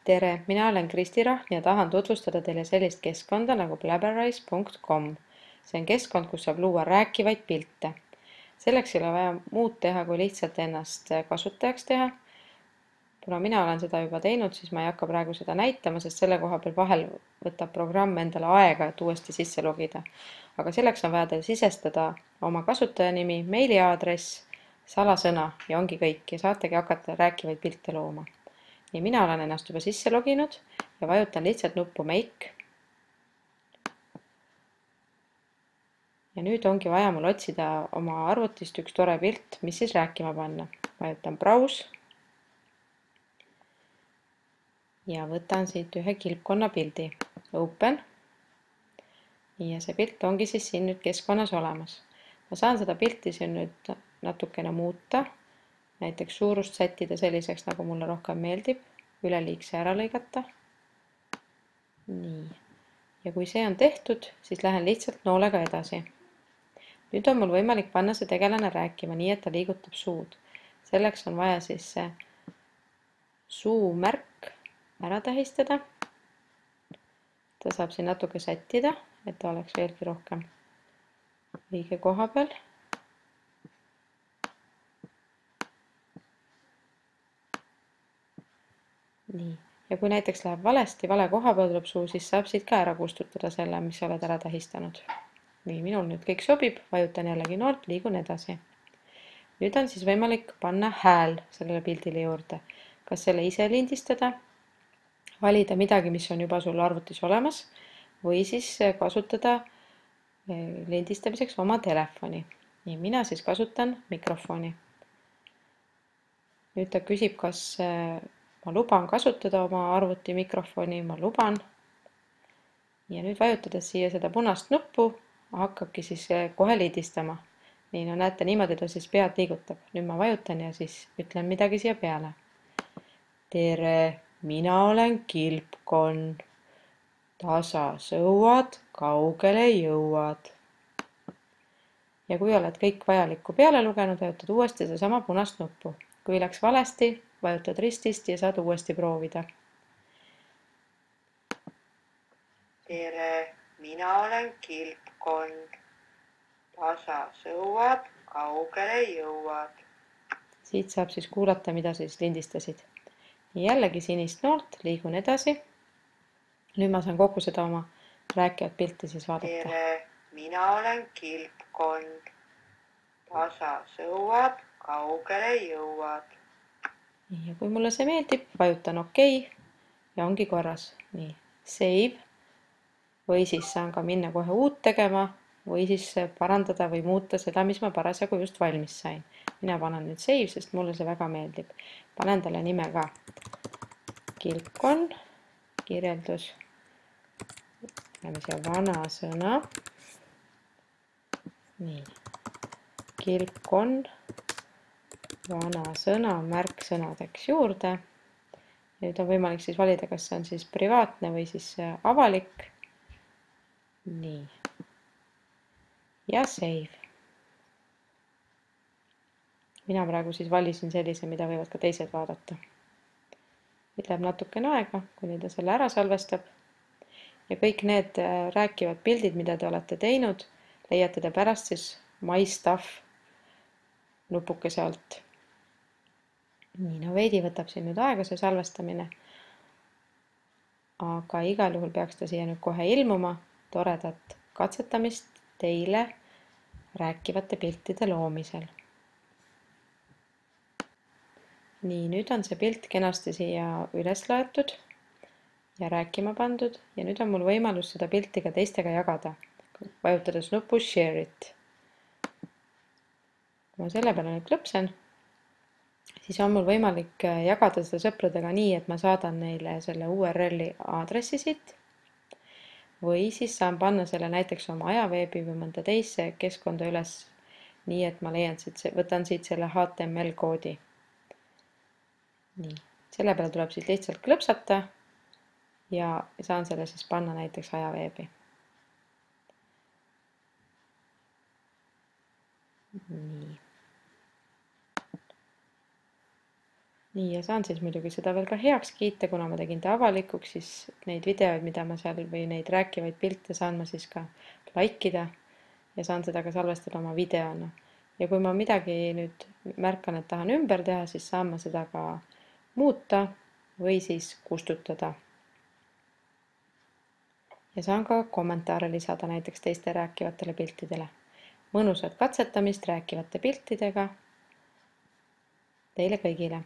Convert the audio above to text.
Tere, mina olen Kristi Rahm ja tahan tutvustada teile sellist keskkonda nagu blabberize.com. See on keskkond, kus saab luua rääkivaid pilte. Selleks ei ole vaja muud teha, kui lihtsalt ennast kasutajaks teha. Kuna mina olen seda juba teinud, siis ma ei hakka praegu seda näitama, sest selle koha peal vahel võtab programm endale aega, et uuesti sisse logida. Aga selleks on vaja teil sisestada oma kasutajanimi, meiliaadress, salasõna ja ongi kõik ja saategi hakata rääkivaid pilte looma. Nii mina olen ennast juba sisse loginud ja vajutan lihtsalt nuppu Make. Ja nüüd ongi vaja mul otsida oma arvutist üks tore pilt, mis siis rääkima panna. Vajutan Browse ja võtan siit ühe kilpkonna pildi. Open. Ja see pilt ongi siis siin nüüd keskkonnas olemas. Ma saan seda pilti siin nüüd natukene muuta. Näiteks suurust sättida selliseks, nagu mulle rohkem meeldib, üleliigse ära lõigata. Nii. Ja kui see on tehtud, siis lähen lihtsalt noolega edasi. Nüüd on mul võimalik panna see tegelane rääkima nii, et ta liigutab suud. Selleks on vaja siis see suumärk ära tähistada. Ta saab siin natuke sättida, et ta oleks veelgi rohkem õige koha peal. Nii. Ja kui näiteks läheb valesti, vale koha peal tuleb suu, siis saab siit ka ära kustutada selle, mis oled ära tähistanud. Nii, minul nüüd kõik sobib, vajutan jällegi noolt, liigun edasi. Nüüd on siis võimalik panna hääl sellele pildile juurde. Kas selle ise lindistada, valida midagi, mis on juba sul arvutis olemas, või siis kasutada lindistamiseks oma telefoni. Nii, mina siis kasutan mikrofoni. Nüüd ta küsib, kas ma luban kasutada oma arvuti mikrofoni, ma luban. Ja nüüd vajutades siia seda punast nuppu, hakkabki siis kohe lindistama. Nii, no näete, niimoodi ta siis pead liigutab. Nüüd ma vajutan ja siis ütlen midagi siia peale. Tere, mina olen kilpkonn. Tasa sõuad, kaugele jõuad. Ja kui oled kõik vajalikku peale lugenud, vajutad uuesti seesama punast nuppu. Kui läks valesti, vajutad ristist ja saad uuesti proovida. Tere, mina olen kilpkonn. Tasa sõuad, kaugele jõuad. Siit saab siis kuulata, mida siis lindistasid. Jällegi sinist noolt, liigun edasi. Nüüd ma saan kogu seda oma rääkivat pilti siis vaadata. Tere, mina olen kilpkonn. Tasa sõuad, kaugele jõuad. Ja kui mulle see meeldib, vajutan OK ja ongi korras. Nii, save. Või siis saan ka minna kohe uut tegema või siis parandada või muuta seda, mis ma parasjagu just valmis sain. Mina panen nüüd save, sest mulle see väga meeldib. Panen talle nime ka. Kilpkonn, kirjeldus. Läheme siia vana sõna. Nii. Kilpkonn, vana sõna, märksõnadeks juurde. Nüüd on võimalik siis valida, kas see on siis privaatne või siis avalik. Nii. Ja save. Mina praegu siis valisin sellise, mida võivad ka teised vaadata. Nüüd läheb natukene aega, kuni ta selle ära salvestab. Ja kõik need rääkivad pildid, mida te olete teinud, leiate te pärast siis My Stuff nupukese alt. Nii, no veidi võtab siin nüüd aega see salvestamine, aga igal juhul peaks ta siia nüüd kohe ilmuma. Toredat katsetamist teile rääkivate piltide loomisel. Nii, nüüd on see pilt kenasti siia üles laetud ja rääkima pandud ja nüüd on mul võimalus seda pilti ka teistega jagada, vajutades nuppu Share it. Kui ma selle peale nüüd klõpsen, siis on mul võimalik jagada seda sõpradega nii, et ma saadan neile selle URL-i aadressi siit või siis saan panna selle näiteks oma ajaveebi või mõnda teise keskkonda üles nii, et ma võtan siit selle HTML koodi. Nii, selle peale tuleb siis lihtsalt klõpsata ja saan selle siis panna näiteks ajaveebi. Nii. nii, ja saan siis muidugi seda veel ka heaks kiita, kuna ma tegin ta avalikuks, siis neid videoid, mida ma seal või neid rääkivaid pilte saan ma siis ka likeida ja saan seda ka salvestada oma videona. Ja kui ma midagi nüüd märkan, et tahan ümber teha, siis saan ma seda ka muuta või siis kustutada. Ja saan ka kommentaare lisada näiteks teiste rääkivatele piltidele. Mõnusat katsetamist rääkivate piltidega teile kõigile!